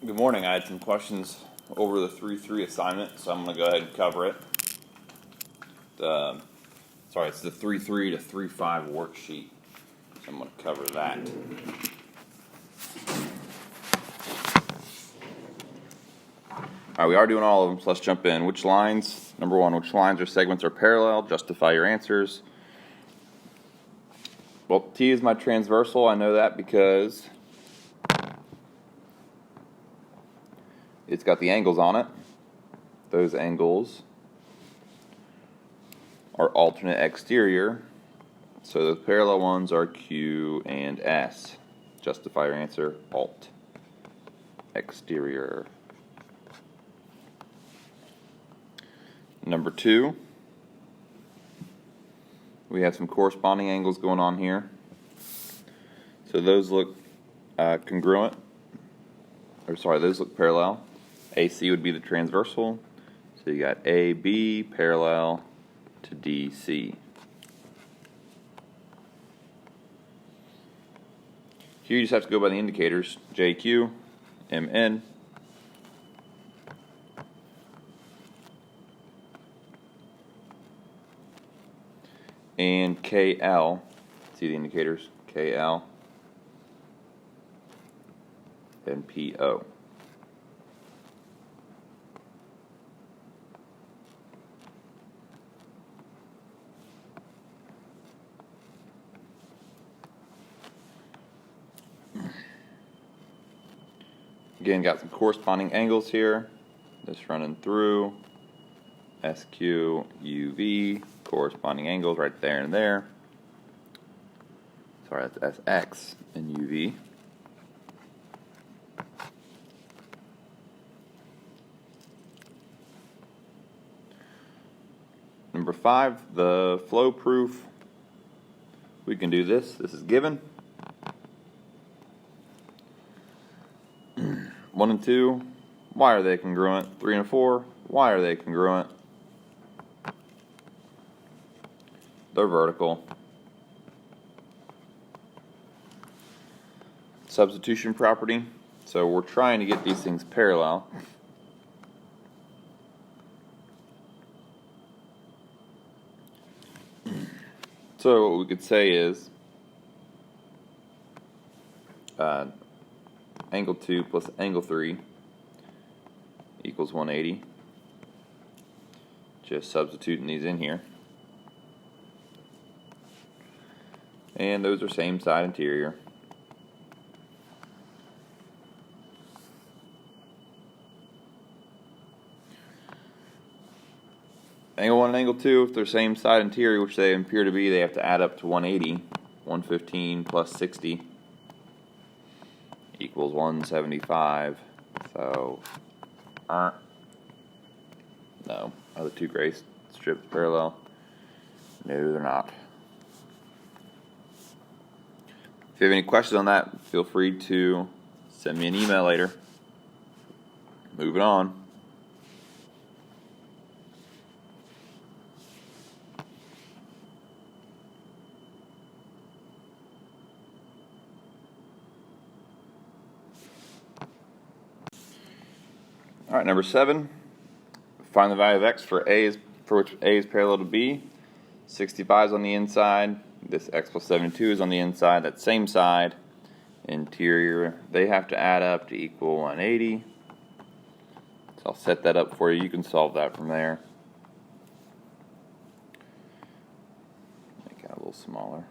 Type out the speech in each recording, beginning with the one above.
Good morning. I had some questions over the 3-3 assignment, so I'm going to go ahead and cover it. It's the 3-3 to 3-5 worksheet, so I'm going to cover that. All right, we are doing all of them, so let's jump in. Which lines? Number one, which lines or segments are parallel? Justify your answers. Well, T is my transversal. I know that because it's got the angles on it. Those angles are alternate exterior. So the parallel ones are Q and S. Justify your answer, alt. Exterior. Number two, we have some corresponding angles going on here. So those look congruent. Those look parallel. AC would be the transversal. So you got AB parallel to DC. Here you just have to go by the indicators, JQ, MN. And KL, see the indicators, KL and PO. Again, got some corresponding angles here. This running through, SQ, UV, corresponding angles right there and there. Sorry, that's SX and UV. Number 5, the flow proof. We can do this. This is given. 1 and 2, why are they congruent? 3 and 4, why are they congruent? They're vertical. Substitution property. So we're trying to get these things parallel. So what we could say is angle 2 plus angle 3 equals 180. Just substituting these in here. And those are same side interior. Angle 1 and angle 2, if they're same side interior, which they appear to be, they have to add up to 180. 115 plus 60 equals 175. So, no. Are the two gray strips parallel? No, they're not. If you have any questions on that, feel free to send me an email later. Moving on. All right, number 7. Find the value of x for which a is parallel to b. 65 is on the inside. This x plus 72 is on the inside. That same side, interior. They have to add up to equal 180. So I'll set that up for you. You can solve that from there. Make it a little smaller.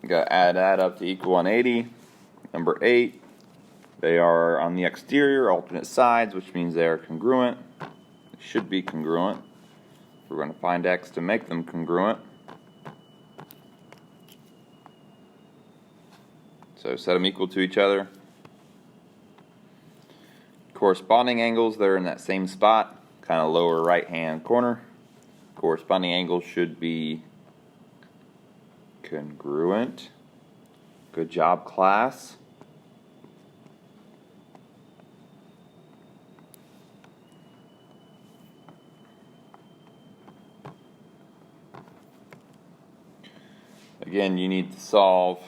Got to add that up to equal 180. Number 8, they are on the exterior, alternate sides, which means they are congruent. They should be congruent. We're going to find x to make them congruent. So set them equal to each other. Corresponding angles, they're in that same spot, kind of lower right-hand corner. Corresponding angles should be congruent. Good job, class. Again, you need to solve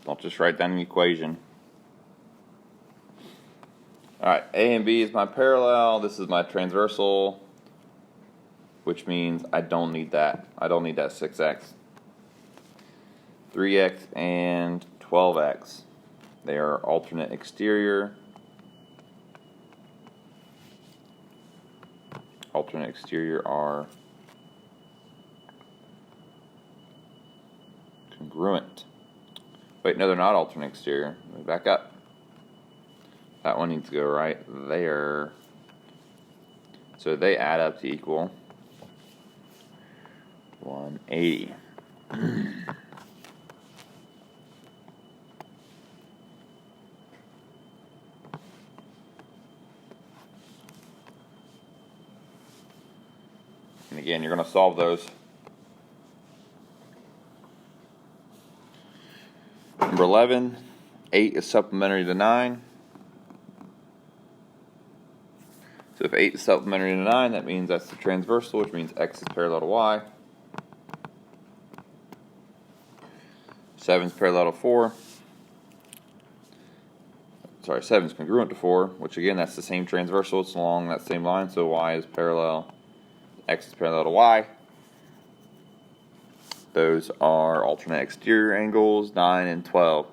don't just write down an equation. Alright, A and B is my parallel, this is my transversal, which means I don't need that. I don't need that 6x. 3x and 12x. They are alternate exterior. Alternate exterior are congruent. Wait, no, they're not alternate exterior. Let me back up. That one needs to go right there. So they add up to equal 180. And again, you're going to solve those. Number 11, 8 is supplementary to 9. So if 8 is supplementary to 9, that means that's the transversal, which means x is parallel to y. 7 is parallel to 4. Sorry, 7 is congruent to 4, which again, that's the same transversal. It's along that same line, so y is parallel, x is parallel to y. Those are alternate exterior angles, 9 and 12.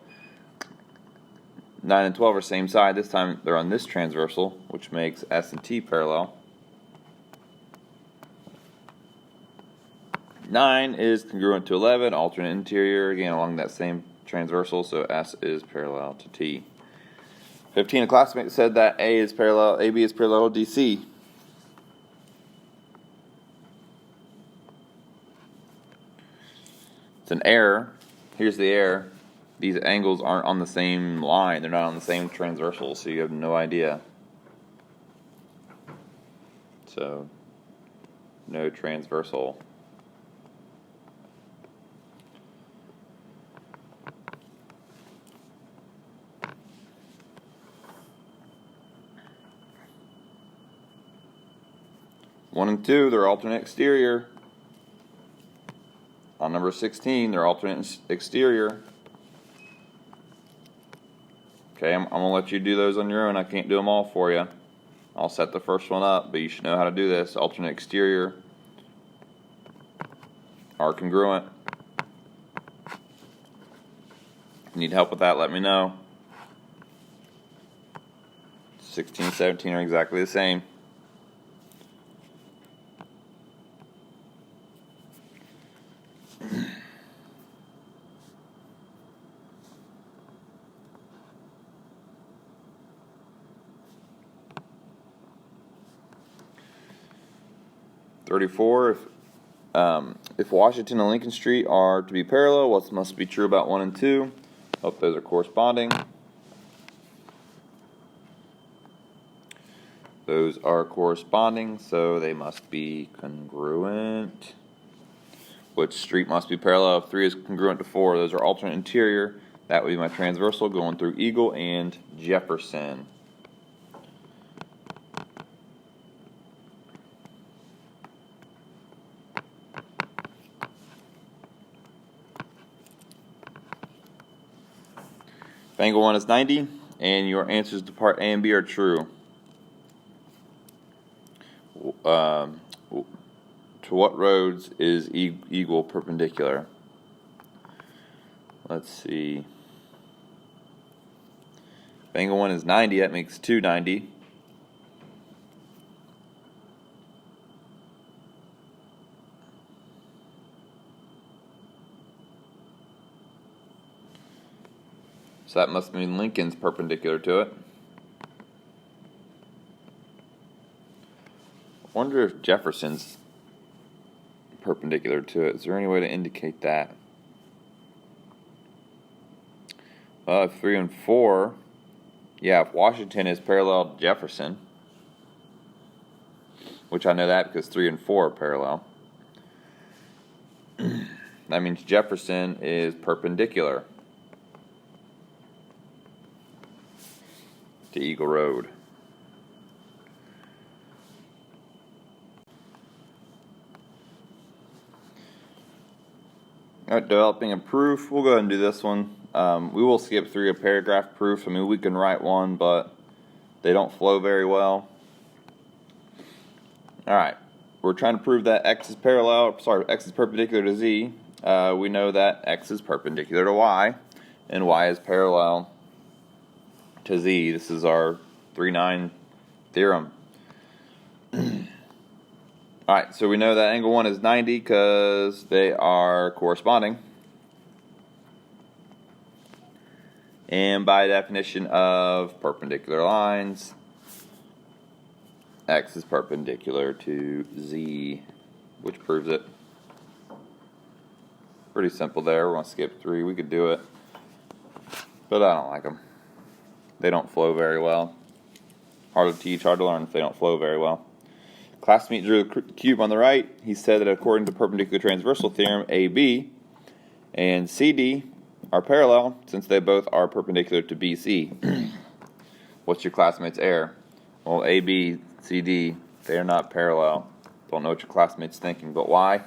9 and 12 are same side. This time they're on this transversal, which makes S and T parallel. 9 is congruent to 11, alternate interior, again along that same transversal, so S is parallel to T. 15, a classmate said that AB is parallel to DC. It's an error. Here's the error. These angles aren't on the same line. They're not on the same transversal, so you have no idea. So, no transversal. One and 2, they're alternate exterior. On number 16, they're alternate exterior. Okay, I'm going to let you do those on your own. I can't do them all for you. I'll set the first one up, but you should know how to do this. Alternate exterior are congruent. If you need help with that, let me know. 16 and 17 are exactly the same. If Washington and Lincoln Street are to be parallel, what must be true about 1 and 2? Hope those are corresponding. Those are corresponding, so they must be congruent. Which street must be parallel? If 3 is congruent to 4, those are alternate interior. That would be my transversal going through Eagle and Jefferson. If angle 1 is 90, and your answers to part A and B are true. To what roads is Eagle perpendicular? Let's see. If angle 1 is 90, that makes 290. So that must mean Lincoln's perpendicular to it. I wonder if Jefferson's perpendicular to it. Is there any way to indicate that? Well, if 3 and 4, yeah, if Washington is parallel to Jefferson, which I know that because 3 and 4 are parallel, that means Jefferson is perpendicular. to Eagle Road. All right, developing a proof. We'll go ahead and do this one. We will skip through a paragraph proof. I mean, we can write one, but they don't flow very well. All right, we're trying to prove that x is perpendicular to z. We know that x is perpendicular to y, and y is parallel to z. This is our 3-9 theorem. Alright, so we know that angle 1 is 90 because they are corresponding. And by definition of perpendicular lines, x is perpendicular to z, which proves it. Pretty simple there. We're going to skip 3. We could do it, but I don't like them. They don't flow very well. Hard to teach, hard to learn if they don't flow very well. Classmate drew the cube on the right. He said that according to perpendicular transversal theorem, AB and CD are parallel since they both are perpendicular to BC. What's your classmate's error? Well, AB, CD, they are not parallel. Don't know what your classmate's thinking, but why?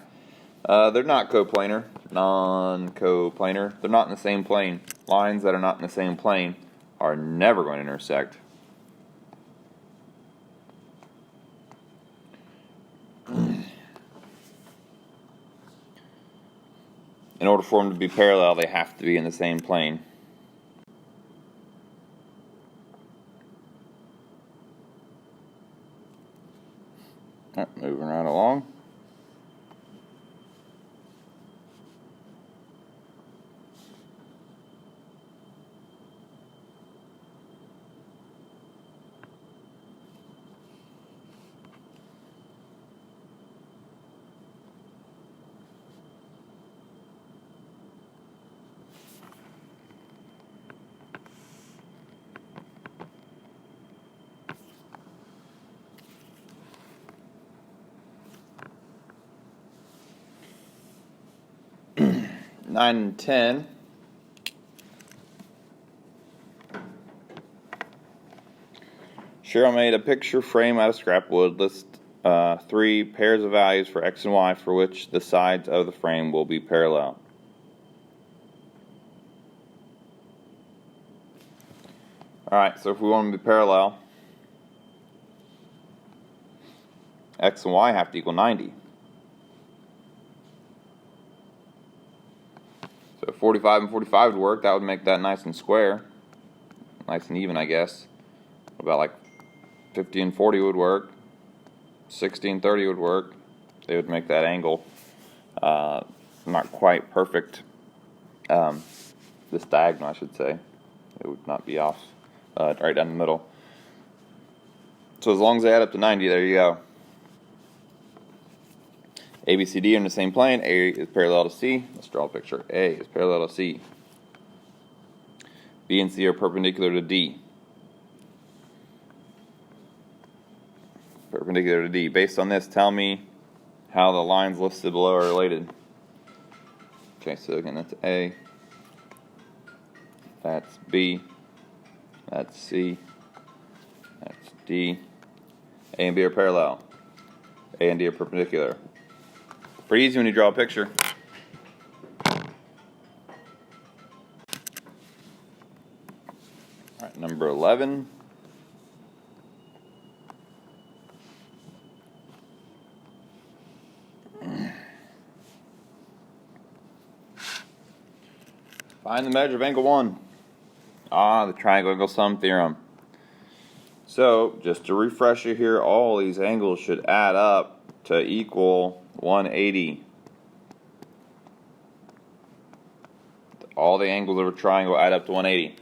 They're not coplanar, non-coplanar. They're not in the same plane. Lines that are not in the same plane are never going to intersect. In order for them to be parallel, they have to be in the same plane. Moving right along. Nine and 10. Cheryl made a picture frame out of scrap wood. List 3 pairs of values for x and y for which the sides of the frame will be parallel. Alright, so if we want them to be parallel, x and y have to equal 90. So 45 and 45 would work. That would make that nice and square. Nice and even, I guess. What about like 50 and 40 would work. 60 and 30 would work. They would make that angle not quite perfect. This diagonal, I should say. It would not be off right down the middle. So as long as they add up to 90, there you go. A, B, C, D are in the same plane. A is parallel to C. Let's draw a picture. A is parallel to C. B and C are perpendicular to D. Perpendicular to D. Based on this, tell me how the lines listed below are related. Okay, so again, that's A. That's B. That's C. That's D. A and B are parallel. A and D are perpendicular. Pretty easy when you draw a picture. Alright, number 11. Find the measure of angle 1. The triangle angle sum theorem. So, just to refresh you here, all these angles should add up to equal 180. All the angles of a triangle add up to 180.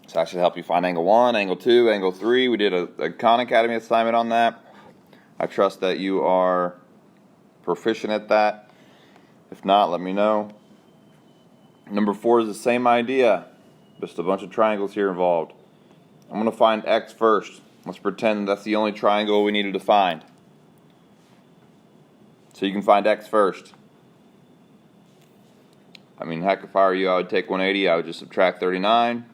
So that should help you find angle 1, angle 2, angle 3. We did a Khan Academy assignment on that. I trust that you are proficient at that. If not, let me know. Number 4 is the same idea. Just a bunch of triangles here involved. I'm going to find x first. Let's pretend that's the only triangle we needed to find. So you can find x first. I mean, heck, if I were you, I would take 180, I would just subtract 39,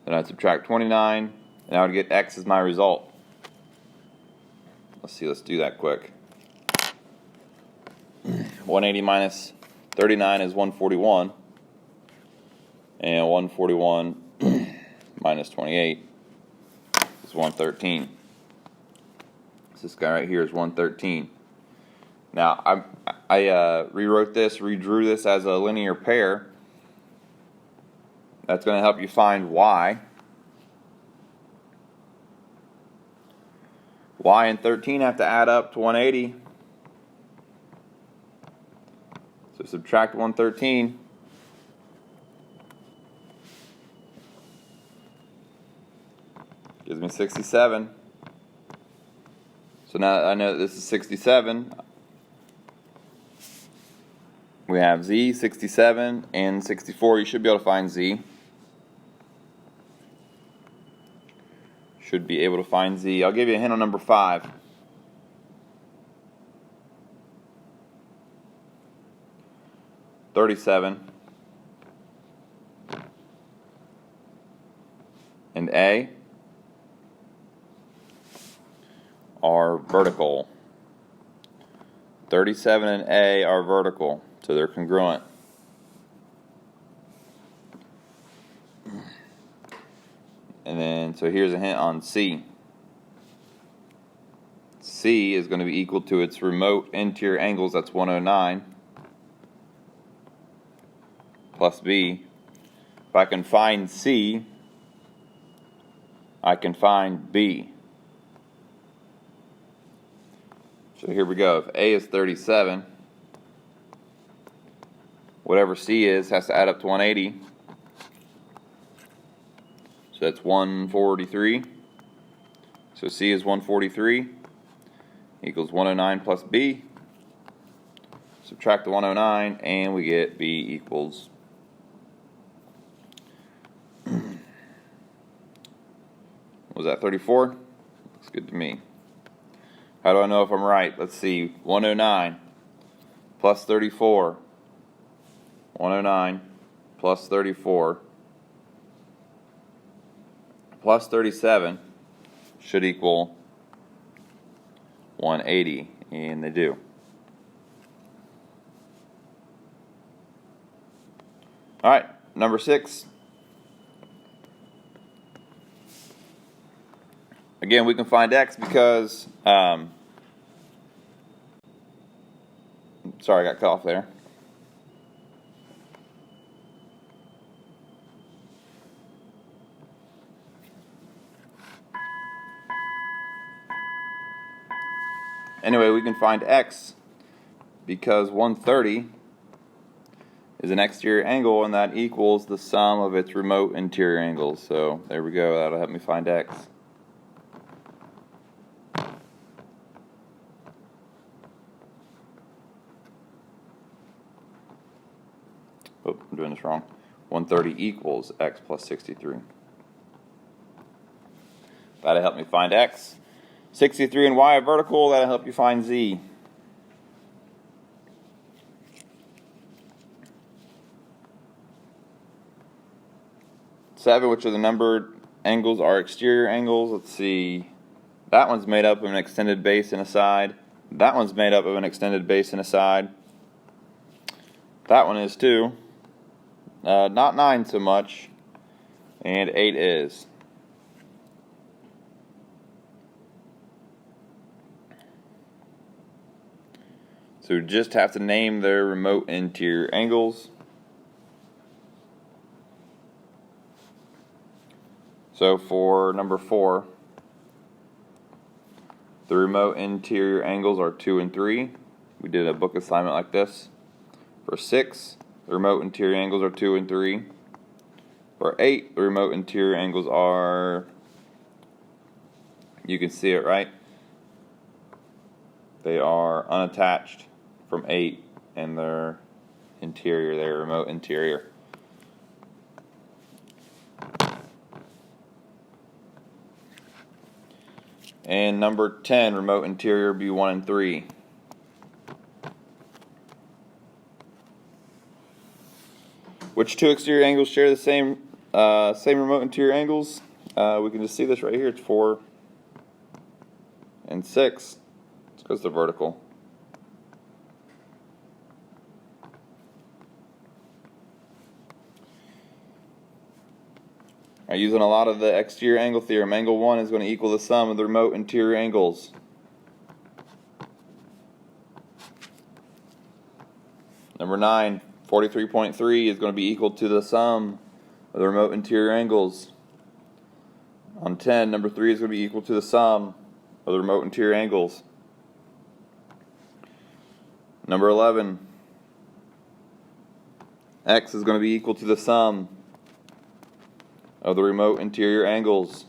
then I'd subtract 29, and I would get x as my result. Let's see, let's do that quick. 180 minus 39 is 141, and 141 minus 28 is 113. So this guy right here is 113. Now, I rewrote this, redrew this as a linear pair. That's going to help you find y. Y and 13 have to add up to 180. So subtract 113. Gives me 67. So now that I know that this is 67, we have z, 67, and 64. You should be able to find z. Should be able to find z. I'll give you a hint on number 5. $37 and A are vertical. 37 and A are vertical, so they're congruent. And then, so here's a hint on C. C is going to be equal to its remote interior angles, that's 109, plus B. If I can find C, I can find B. So here we go. If A is 37, whatever C is has to add up to 180. So that's 143. So C is 143 equals 109 plus B. Subtract the 109 and we get B equals was that 34? Looks good to me. How do I know if I'm right? Let's see. 109 plus 34. 109 plus 34 plus 37 should equal 180, and they do. Alright, number 6. Again, we can find x because, sorry, I got cut off there. Anyway, we can find x because 130 is an exterior angle, and that equals the sum of its remote interior angles. So there we go. That'll help me find x. Oh, I'm doing this wrong. 130 equals x plus 63. That'll help me find x. 63 and y are vertical. That'll help you find z. Seven, which are the numbered angles, are exterior angles. Let's see. That one's made up of an extended base and a side. That one's made up of an extended base and a side. That one is too. Not 9 so much. And 8 is. So we just have to name their remote interior angles. So for number 4, the remote interior angles are 2 and 3. We did a book assignment like this. For 6, the remote interior angles are 2 and 3. For 8, the remote interior angles are, you can see it, right? They are unattached from 8, and their interior, their remote interior. And number 10, remote interior, be 1 and 3. Which two exterior angles share the same remote interior angles? We can just see this right here. It's 4 and 6. It's because they're vertical. Using a lot of the exterior angle theorem, angle 1 is going to equal the sum of the remote interior angles. Number 9, 43.3 is going to be equal to the sum of the remote interior angles. On 10, number 3 is going to be equal to the sum of the remote interior angles. Number 11, x is going to be equal to the sum of the remote interior angles.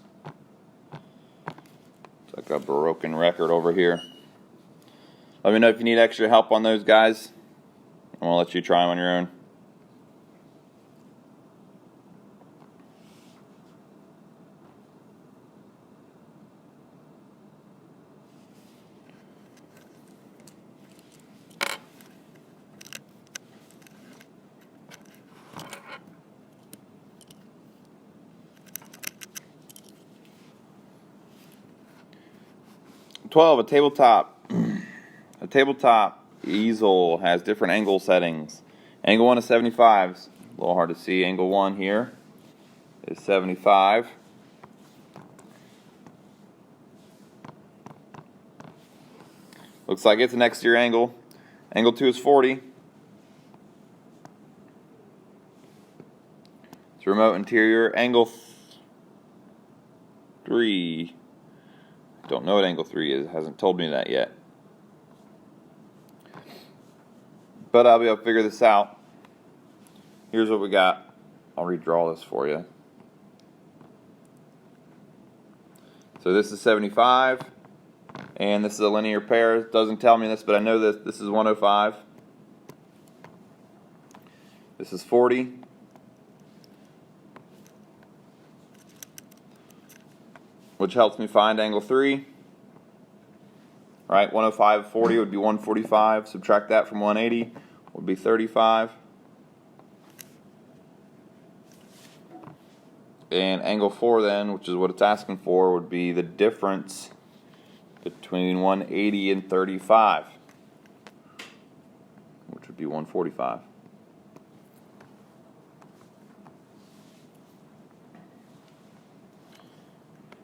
It's like a broken record over here. Let me know if you need extra help on those, guys. I'm going to let you try them on your own. A tabletop. A tabletop easel has different angle settings. Angle 1 is 75. It's a little hard to see. Angle 1 here is 75. Looks like it's an exterior angle. Angle 2 is 40. It's remote interior. Angle 3. Don't know what angle 3 is. It hasn't told me that yet. But I'll be able to figure this out. Here's what we got. I'll redraw this for you. So this is 75. And this is a linear pair. It doesn't tell me this, but I know that this is 105. This is 40. Which helps me find angle 3. Right, 105, 40 would be 145. Subtract that from 180 would be 35. And angle 4 then, which is what it's asking for, would be the difference between 180 and 35, which would be 145.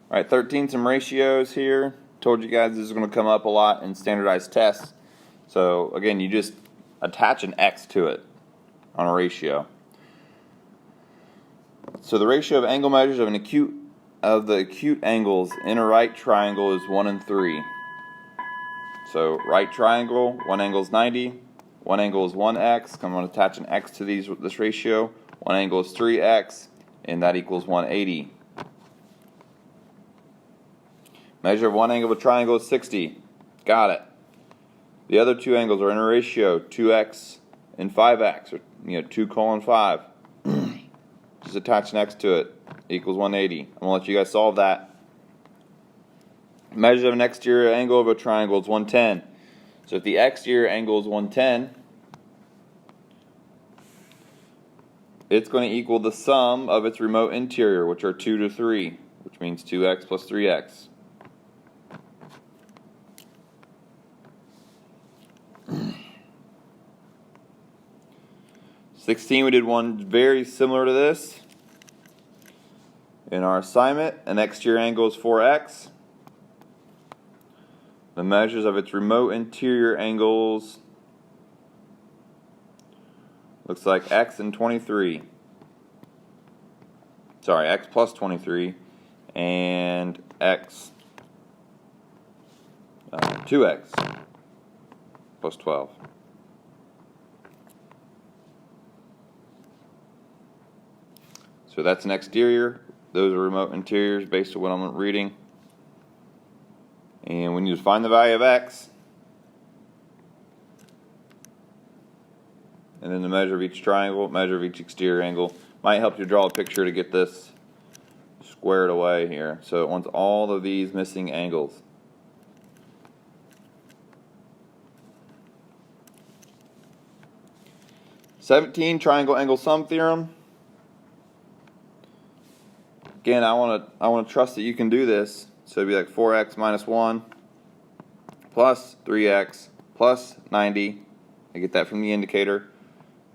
Alright, 13, some ratios here. Told you guys this is going to come up a lot in standardized tests. So again, you just attach an x to it on a ratio. So the ratio of angle measures of the acute angles in a right triangle is 1 and 3. So right triangle, one angle is 90, one angle is 1x. I'm going to attach an x to this ratio. One angle is 3x, and that equals 180. Measure of one angle of a triangle is 60. Got it. The other two angles are in a ratio, 2x and 5x, or 2 colon 5. Just attach an x to it. Equals 180. I'm going to let you guys solve that. Measure of an exterior angle of a triangle is 110. So if the exterior angle is 110, it's going to equal the sum of its remote interior, which are 2 to 3, which means 2x plus 3x. We did one very similar to this. In our assignment, an exterior angle is 4x. The measures of its remote interior angles looks like x and 23. Sorry, x plus 23 and x 2x plus 12. So that's an exterior. Those are remote interiors based on what I'm reading. And we need to find the value of x. And then the measure of each triangle, measure of each exterior angle. Might help you draw a picture to get this squared away here. So it wants all of these missing angles. 17, triangle angle sum theorem. Again, I want to trust that you can do this. So it'd be like 4x minus 1 plus 3x plus 90. I get that from the indicator.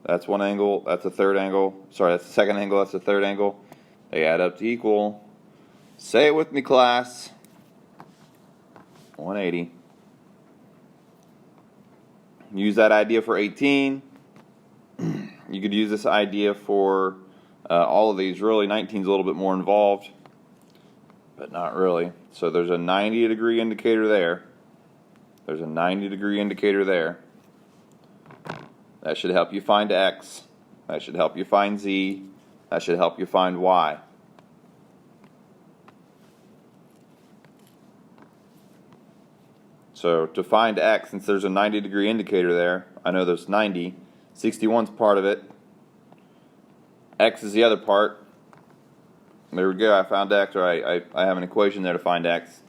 That's one angle, that's a third angle. Sorry, that's the second angle, that's the third angle. They add up to equal, say it with me class, 180. Use that idea for 18. You could use this idea for all of these. Really, 19 is a little bit more involved, but not really. So there's a 90-degree indicator there. There's a 90-degree indicator there. That should help you find x. That should help you find z. That should help you find y. So to find x, since there's a 90-degree indicator there, I know there's 90. 61's part of it. X is the other part. There we go, I found x, or I have an equation there to find x.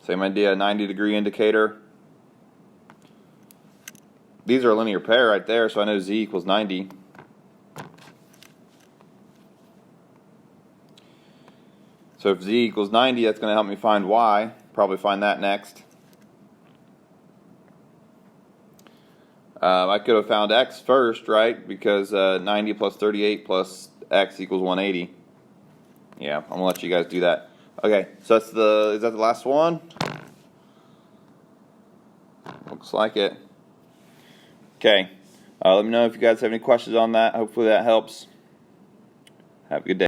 Same idea, 90-degree indicator. These are a linear pair right there, so I know z equals 90. So if z equals 90, that's going to help me find y. Probably find that next. I could have found x first, right? Because 90 plus 38 plus x equals 180. Yeah, I'm going to let you guys do that. Okay, so that's is that the last one? Looks like it. Okay, let me know if you guys have any questions on that. Hopefully that helps. Have a good day.